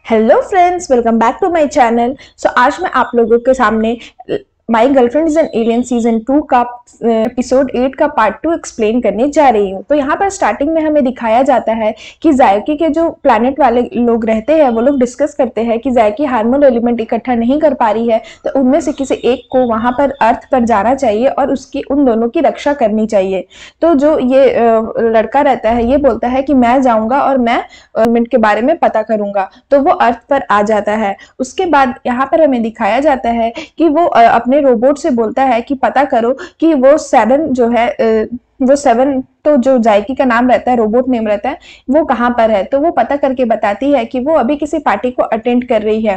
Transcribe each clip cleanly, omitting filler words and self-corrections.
Hello friends, welcome back to my channel. आज मैं आप लोगों के सामने my girlfriend is an alien season 2 का एपिसोड 8 का पार्ट 2 एक्सप्लेन करने जा रही हूँ। तो यहाँ पर स्टार्टिंग में हमें दिखाया जाता है कि जायकी के जो प्लैनेट वाले लोग रहते हैं वो लोग डिस्कस करते हैं कि जायकी हार्मोन एलिमेंट इकट्ठा नहीं कर पा रही है, तो उनमें से किसी एक को वहां पर अर्थ पर जाना चाहिए और उसकी उन दोनों की रक्षा करनी चाहिए। तो जो ये लड़का रहता है ये बोलता है कि मैं जाऊंगा और मैं एलिमेंट के बारे में पता करूंगा, तो वो अर्थ पर आ जाता है। उसके बाद यहाँ पर हमें दिखाया जाता है कि वो अपने रोबोट से बोलता है कि पता करो कि वो 7 जो है वो 7 तो जो जायकी का नाम रहता है, रोबोट नेम रहता है, वो कहाँ पर है। तो वो पता करके बताती है कि वो अभी किसी पार्टी को अटेंड कर रही है।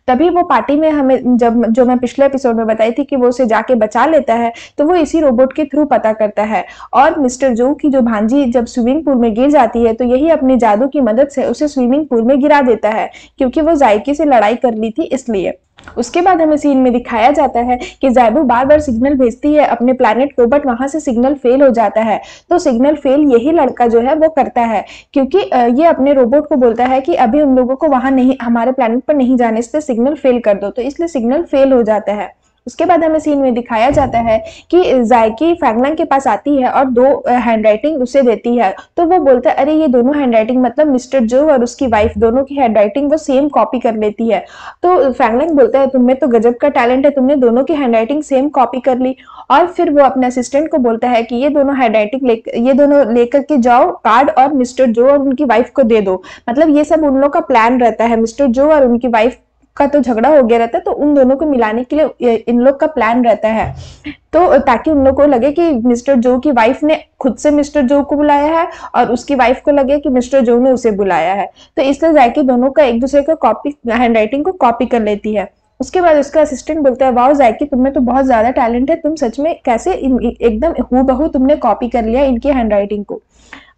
तभी वो पार्टी में हमें जो मैं पिछले एपिसोड में बताई थी कि वो उसे जाके बचा लेता है, तो वो इसी रोबोट के थ्रू पता करता है। और मिस्टर जो की जो भांजी जब स्विमिंग पूल में गिर जाती है तो यही अपनी जादू की मदद से उसे स्विमिंग पूल में गिरा देता है, क्योंकि वो जायकी से लड़ाई कर ली थी इसलिए। उसके बाद हमें सीन में दिखाया जाता है कि ज़ैबू बार बार सिग्नल भेजती है अपने प्लैनेट को, बट वहां से सिग्नल फेल हो जाता है। तो सिग्नल फेल यही लड़का जो है वो करता है, क्योंकि ये अपने रोबोट को बोलता है कि अभी उन लोगों को वहां नहीं, हमारे प्लैनेट पर नहीं जाने से सिग्नल फेल कर दो, तो इसलिए सिग्नल फेल हो जाता है। उसके बाद हमें सीन में दिखाया जाता है कि जायकी फैंगलैंग के पास आती है और 2 हैंडराइटिंग उसे देती है। तो वो बोलता है अरे ये दोनों हैंडराइटिंग मतलब मिस्टर जो और उसकी वाइफ दोनों की हैंडराइटिंग वो सेम कॉपी कर लेती है। तो फैंगलैंग बोलता है तुम्हें तो गजब का टैलेंट है, तुमने दोनों की हैंडराइटिंग सेम कॉपी कर ली। और फिर वो अपने असिस्टेंट को बोलता है कि ये दोनों हैंडराइटिंग ये दोनों लेकर के जाओ कार्ड और मिस्टर जो और उनकी वाइफ को दे दो। मतलब ये सब उन लोग का प्लान रहता है। मिस्टर जो और उनकी वाइफ का तो झगड़ा हो गया रहता है, तो उन दोनों को मिलाने के लिए इन लोग का प्लान रहता है। तो ताकि उन लोग को लगे कि मिस्टर जो की वाइफ ने खुद से मिस्टर जो को बुलाया है और उसकी वाइफ को लगे कि मिस्टर जो ने उसे बुलाया है। तो इसलिए जायकी दोनों का एक दूसरे का कॉपी हैंडराइटिंग को कॉपी कर लेती है। उसके बाद उसका असिस्टेंट बोलता है वाओ जायकी, तुम्हें तो बहुत ज्यादा टैलेंट है, तुम सच में कैसे एकदम हूबहू तुमने कॉपी कर लिया इनकी हैंडराइटिंग को।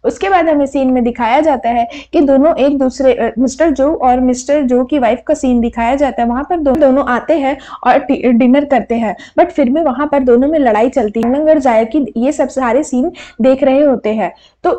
उसके बाद हमें सीन में दिखाया जाता है कि दोनों एक दूसरे मिस्टर जो और मिस्टर जो की वाइफ का सीन दिखाया जाता है। वहां पर दोनों आते हैं और डिनर करते हैं, बट फिर भी वहां पर दोनों में लड़ाई चलती है। अगर जायकी ये सब सारे सीन देख रहे होते हैं तो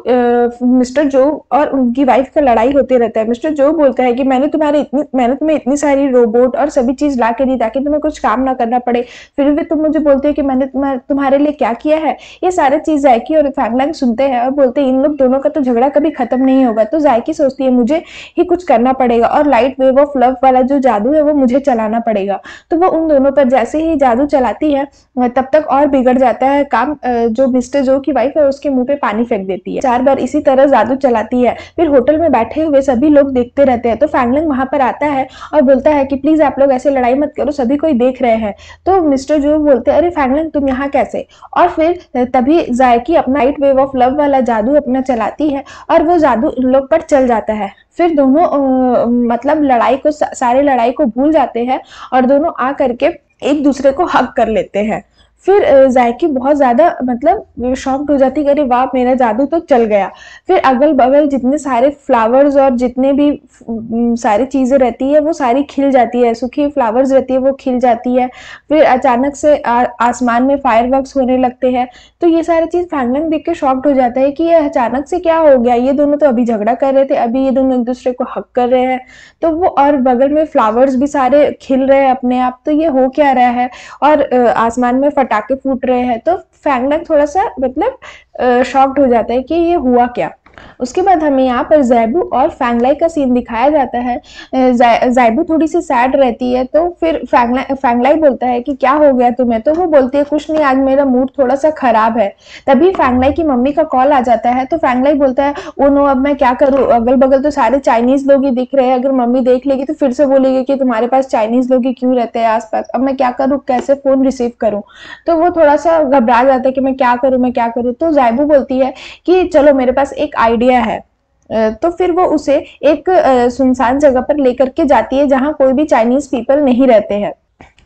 मिस्टर जो और उनकी वाइफ का लड़ाई होते रहता है। मिस्टर जो बोलता है कि मैंने तुम्हें इतनी सारी रोबोट और सभी चीज ला के दी ताकि तुम्हें कुछ काम ना करना पड़े, फिर भी तुम मुझे बोलते हो कि मैंने तुम्हारे लिए क्या किया है। ये सारे चीज जायकी और फैंगलैंग सुनते हैं और बोलते हैं इन लोग दोनों का तो झगड़ा कभी खत्म नहीं होगा। तो जायकी सोचती है मुझे ही कुछ करना पड़ेगा और लाइट वेव ऑफ लव वाला जो जादू है वो मुझे चलाना पड़ेगा। तो वो उन दोनों पर जैसे ही जादू चलाती है तब तक और बिगड़ जाता है काम। जो मिस्टर जो की वाइफ है उसके मुंह पे पानी फेंक देती है। 4 बार इसी तरह जादू चलाती है। फिर होटल में बैठे हुए सभी लोग देखते रहते हैं। तो फैंगलैंग वहां पर आता है और बोलता है कि प्लीज आप लोग ऐसे लड़ाई मत करो, सभी कोई देख रहे हैं। तो मिस्टर जो बोलते हैं अरे फैंगलैंग तुम यहाँ कैसे। और फिर तभी जायकी अपना लाइट वेव ऑफ लव वाला जादू अपना चलाती है और वो जादू इन लोग पर चल जाता है। फिर दोनों मतलब सारे लड़ाई को भूल जाते हैं और दोनों आ करके एक दूसरे को हग कर लेते हैं। फिर जायकी बहुत ज्यादा मतलब शॉक्ड हो जाती है, अरे वाह मेरा जादू तो चल गया। फिर अगल बगल जितने सारे फ्लावर्स और जितने भी सारी चीजें रहती है वो सारी खिल जाती है, सूखी फ्लावर्स रहती है वो खिल जाती है। फिर अचानक से आसमान में फायरवर्क्स होने लगते हैं। तो ये सारी चीज फैंगलैंग देख के शॉक्ड हो जाता है कि ये अचानक से क्या हो गया, ये दोनों तो अभी झगड़ा कर रहे थे, अभी ये दोनों एक दूसरे को हक कर रहे हैं। तो वो और बगल में फ्लावर्स भी सारे खिल रहे हैं अपने आप, तो ये हो क्या रहा है। और आसमान में पटाखे फूट रहे हैं। तो फैंगलैंग थोड़ा सा मतलब शॉक्ड हो जाता है कि ये हुआ क्या। उसके बाद हमें यहाँ पर ज़ैबू और फैंगलाई का सीन दिखाया जाता है। ज़ैबू थोड़ी सी सैड रहती है। तो फिर फैंगलाई बोलता है कि क्या हो गया तुम्हें। तो वो बोलती है कुछ नहीं, आज मेरा मूड थोड़ा सा खराब है। तभी फैंगलाई की मम्मी का कॉल आ जाता है। तो फैंगलाई बोलता है ओ नो, अब मैं क्या करूँ, अगल बगल तो सारे चाइनीज लोग ही दिख रहे हैं, अगर मम्मी देख लेगी तो फिर से बोलेगी कि तुम्हारे पास चाइनीज लोग ही क्यों रहते हैं आसपास, अब मैं क्या करूँ, कैसे फोन रिसीव करूँ। तो वो थोड़ा सा घबरा जाता है कि मैं क्या करूँ। तो ज़ैबू बोलती है कि चलो मेरे पास एक आइडिया है। तो फिर वो उसे एक सुनसान जगह पर लेकर के जाती है जहां कोई भी चाइनीज पीपल नहीं रहते हैं।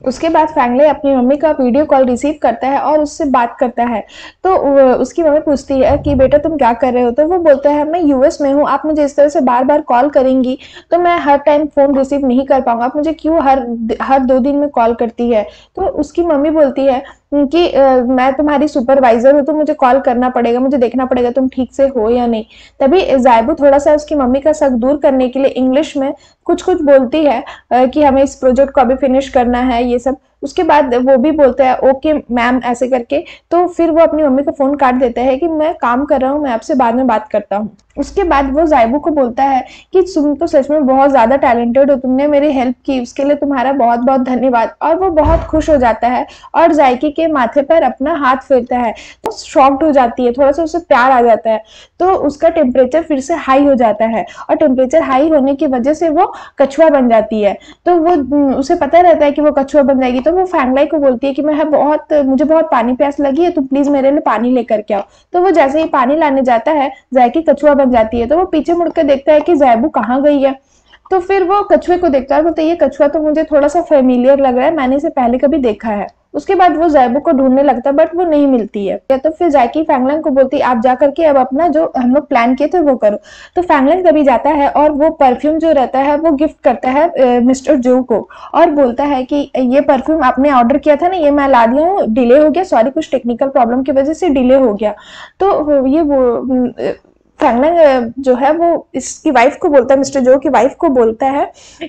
उसके बाद फैंगले अपनी मम्मी का वीडियो कॉल रिसीव करता है और उससे बात करता है। तो उसकी मम्मी पूछती है कि बेटा तुम क्या कर रहे हो। तो वो बोलता है मैं यूएस में हूँ, आप मुझे इस तरह से बार बार कॉल करेंगी तो मैं हर टाइम फोन रिसीव नहीं कर पाऊंगा, आप मुझे क्यों हर 2 दिन में कॉल करती है। तो उसकी मम्मी बोलती है कि मैं तुम्हारी सुपरवाइजर हूँ तो मुझे कॉल करना पड़ेगा, मुझे देखना पड़ेगा तुम ठीक से हो या नहीं। तभी ज़ाइबू थोड़ा सा उसकी मम्मी का शक दूर करने के लिए इंग्लिश में कुछ कुछ बोलती है कि हमें इस प्रोजेक्ट को अभी फिनिश करना है ये सब। उसके बाद वो भी बोलता है ओके मैम ऐसे करके। तो फिर वो अपनी मम्मी को फोन काट देता है कि मैं काम कर रहा हूँ, मैं आपसे बाद में बात करता हूँ। उसके बाद वो ज़ाइबू को बोलता है कि तुम तो सच में बहुत ज़्यादा टैलेंटेड हो, तुमने मेरी हेल्प की, उसके लिए तुम्हारा बहुत बहुत धन्यवाद। और वो बहुत खुश हो जाता है और जायकी के माथे पर अपना हाथ फेरता है। तो शॉक्ड हो जाती है, थोड़ा सा उसे प्यार आ जाता है। तो उसका टेम्परेचर फिर से हाई हो जाता है और टेम्परेचर हाई होने की वजह से वो कछुआ बन जाती है। तो वो उसे पता रहता है कि वो कछुआ बन जाएगी। तो वो फैंगलाई को बोलती है कि मुझे बहुत पानी प्यास लगी है, तुम प्लीज मेरे लिए पानी लेकर के आओ। तो वो जैसे ही पानी लाने जाता है जायकी कछुआ बन जाती है। तो वो पीछे मुड़कर देखता है कि ज़ाइबू कहाँ गई है। तो फिर वो कछुए को देखता है और बोलता है ये कछुआ तो मुझे थोड़ा सा फेमिलियर लग रहा है, मैंने इसे पहले कभी देखा है। उसके बाद वो ज़ाइबू को ढूंढने लगता है बट वो नहीं मिलती है। तो फिर जायकी फैंगलैंग को बोलती है आप जा करके अब अपना जो हम लोग प्लान किए थे वो करो। तो फैंगलैंग तभी जाता है और वो परफ्यूम जो रहता है वो गिफ्ट करता है मिस्टर जो को और बोलता है कि ये परफ्यूम आपने ऑर्डर किया था ना, ये मैं ला दिया हूँ, डिले हो गया, सॉरी कुछ टेक्निकल प्रॉब्लम की वजह से डिले हो गया। तो ये वो फैंगलैंग जो है वो इसकी वाइफ को बोलता है, मिस्टर जो की वाइफ को बोलता है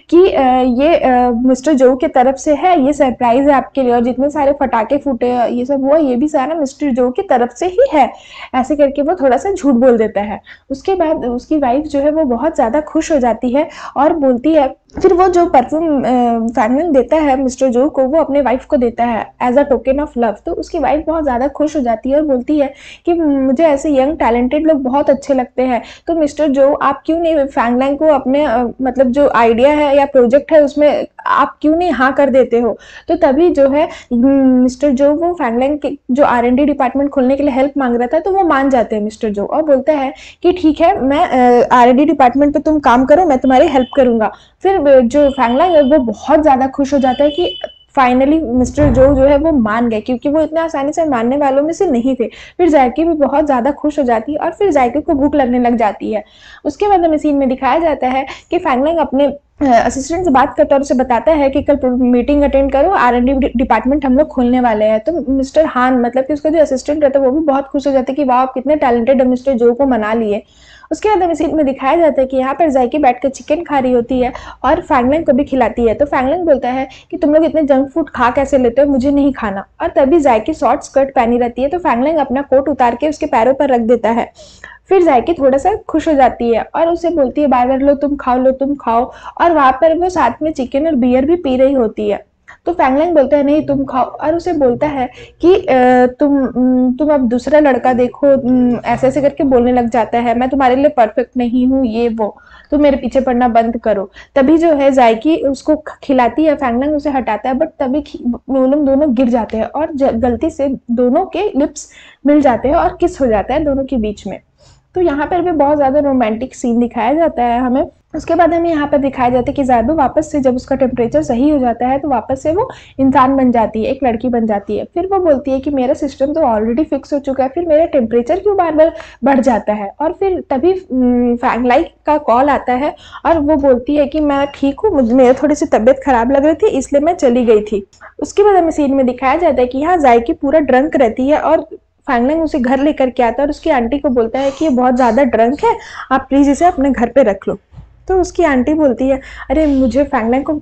कि ये मिस्टर जो की तरफ से है, ये सरप्राइज है आपके लिए और जितने सारे फटाके फूटे ये सब हुआ ये भी सारा मिस्टर जो की तरफ से ही है। ऐसे करके वो थोड़ा सा झूठ बोल देता है। उसके बाद उसकी वाइफ जो है वो बहुत ज़्यादा खुश हो जाती है और बोलती है, फिर वो जो परफ्यूम फैंगलैंग देता है मिस्टर जो को वो अपने वाइफ को देता है as a token of love. तो उसकी वाइफ बहुत ज़्यादा खुश हो जाती है और बोलती है कि मुझे ऐसे यंग टैलेंटेड लोग बहुत अच्छे लगते हैं, तो मिस्टर जो आप क्यों नहीं फैंगलैंग को अपने मतलब जो आइडिया है या प्रोजेक्ट है उसमें आप क्यों नहीं हाँ कर देते हो। तो तभी जो है मिस्टर जो वो फैंगलैंग के जो R&D डिपार्टमेंट खोलने के लिए हेल्प मांग रहा था तो वो मान जाते हैं मिस्टर जो और बोलता है कि ठीक है मैं R&D डिपार्टमेंट पे तुम काम करो, मैं तुम्हारी हेल्प करूंगा। फिर जो फैंगलैंग है वो बहुत ज़्यादा खुश हो जाता है कि फाइनली मिस्टर जो है वो मान गए, क्योंकि वो इतना आसानी से मानने वालों में से नहीं थे। फिर जायकी भी बहुत ज़्यादा खुश हो जाती है और फिर जायकी को भूख लगने लग जाती है। उसके बाद हमें सीन में दिखाया जाता है कि फैंगलैंग अपने असिस्टेंट से बात करता है और उसे बताता है कि कल मीटिंग अटेंड करो, R&D डिपार्टमेंट हम लोग खोलने वाले हैं। तो मिस्टर हान मतलब कि उसका जो असिस्टेंट रहता है वो भी बहुत खुश हो जाते हैं कि वाह आप कितने टैलेंटेड मिस्टर जो को मना लिए। उसके बाद हमें सीन में दिखाया जाता है कि यहाँ पर जायकी बैठकर चिकन खा रही होती है और फैंगलैंग को भी खिलाती है। तो फैंगलैंग बोलता है कि तुम लोग इतने जंक फूड खा कैसे लेते हो, मुझे नहीं खाना। और तभी जायकी शॉर्ट स्कर्ट पहनी रहती है तो फैंगलैंग अपना कोट उतार के उसके पैरों पर रख देता है। फिर जायकी थोड़ा सा खुश हो जाती है और उसे बोलती है बार बार लो तुम खाओ। और वहां पर वो साथ में चिकन और बियर भी पी रही होती है। तो फैंगलैंग बोलता है नहीं तुम खाओ और उसे बोलता है कि तुम अब दूसरा लड़का देखो, ऐसे ऐसे करके बोलने लग जाता है, मैं तुम्हारे लिए परफेक्ट नहीं हूँ ये वो, तुम मेरे पीछे पड़ना बंद करो। तभी जो है जायकी उसको खिलाती है, फैंगलैंग उसे हटाता है बट तभी वो लोग दोनों गिर जाते हैं और गलती से दोनों के लिप्स मिल जाते हैं और किस हो जाता है दोनों के बीच में। तो यहाँ पर भी बहुत ज़्यादा रोमांटिक सीन दिखाया जाता है हमें। उसके बाद हमें यहाँ पर दिखाया जाता है कि ज़ाइबू वापस से जब उसका टेम्परेचर सही हो जाता है तो वापस से वो इंसान बन जाती है, एक लड़की बन जाती है। फिर वो बोलती है कि मेरा सिस्टम तो ऑलरेडी फिक्स हो चुका है, फिर मेरा टेम्परेचर क्यों बार बार बढ़ जाता है। और फिर तभी फैंगलाई का कॉल आता है और वो बोलती है कि मैं ठीक हूँ, मेरा थोड़ी सी तबीयत खराब लग रही थी इसलिए मैं चली गई थी। उसके बाद हमें सीन में दिखाया जाता है कि यहाँ जायकी पूरा ड्रंक रहती है और फैंगलैंग उसे घर लेकर के आता है और उसकी आंटी को बोलता है कि ये बहुत ज़्यादा ड्रंक है, आप प्लीज़ इसे अपने घर पे रख लो। तो उसकी आंटी बोलती है अरे मुझे फैंगलैंग को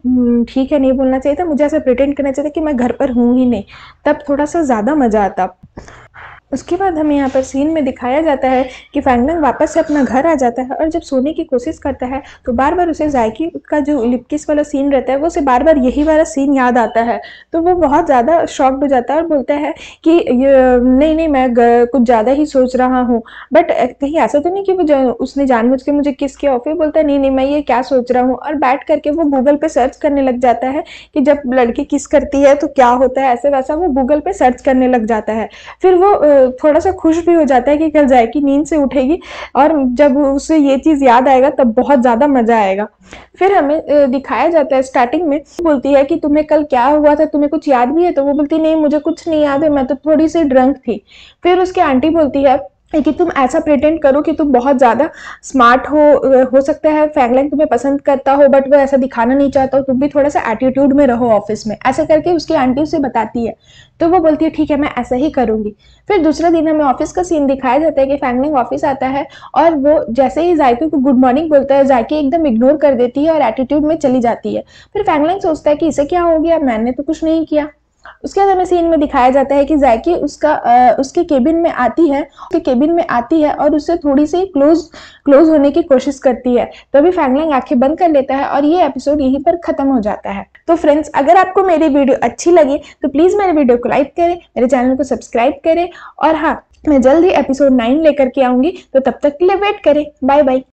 ठीक है नहीं बोलना चाहिए था, मुझे ऐसा प्रिटेंड करना चाहिए था कि मैं घर पर हूँ ही नहीं, तब थोड़ा सा ज़्यादा मज़ा आता। उसके बाद हमें यहाँ पर सीन में दिखाया जाता है कि फैंगलैंग वापस से अपना घर आ जाता है और जब सोने की कोशिश करता है तो बार बार उसे जायकी का जो लिप किस वाला सीन रहता है वो उसे बार बार यही वाला सीन याद आता है। तो वो बहुत ज़्यादा शॉक्ड हो जाता है और बोलता है कि नहीं मैं कुछ ज़्यादा ही सोच रहा हूँ, बट कहीं ऐसा तो नहीं कि वो उसने जानबूझ के मुझे किस किया। फिर बोलता है नहीं मैं ये क्या सोच रहा हूँ और बैठ करके वो गूगल पे सर्च करने लग जाता है कि जब लड़की किस करती है तो क्या होता है, ऐसे वैसा वो गूगल पे सर्च करने लग जाता है। फिर वो थोड़ा सा खुश भी हो जाता है कि कल जायकी नींद से उठेगी और जब उसे ये चीज़ याद आएगा तब बहुत ज़्यादा मज़ा आएगा। फिर हमें दिखाया जाता है स्टार्टिंग में बोलती है कि तुम्हें कल क्या हुआ था, तुम्हें कुछ याद भी है? तो वो बोलती नहीं मुझे कुछ नहीं याद है, मैं तो थोड़ी सी ड्रंक थी। फिर उसकी आंटी बोलती है कि तुम ऐसा प्रिटेंड करो कि तुम बहुत ज़्यादा स्मार्ट हो सकता है फैंगलैंग तुम्हें पसंद करता हो बट वो ऐसा दिखाना नहीं चाहता हो, तुम भी थोड़ा सा एटीट्यूड में रहो ऑफिस में, ऐसा करके उसकी आंटी उसे बताती है। तो वो बोलती है ठीक है मैं ऐसा ही करूंगी। फिर दूसरा दिन हमें ऑफिस का सीन दिखाया जाता है कि फैंगलैंग ऑफिस आता है और वो जैसे ही जायके को गुड मॉर्निंग बोलता है, जायके एकदम इग्नोर कर देती है और एटीट्यूड में चली जाती है। फिर फैंगलैंग सोचता है कि इसे क्या हो गया, मैंने तो कुछ नहीं किया। उसके बाद हमें सीन में दिखाया जाता है कि जैकी उसके केबिन में आती है और उससे थोड़ी सी क्लोज होने की कोशिश करती है। तो अभी फैंगलैंग आंखें बंद कर लेता है और ये एपिसोड यहीं पर खत्म हो जाता है। तो फ्रेंड्स, अगर आपको मेरी वीडियो अच्छी लगी तो प्लीज मेरे वीडियो को लाइक करें, मेरे चैनल को सब्सक्राइब करें और हाँ, मैं जल्द ही एपिसोड 9 लेकर के आऊंगी, तो तब तक के लिए वेट करें। Bye bye.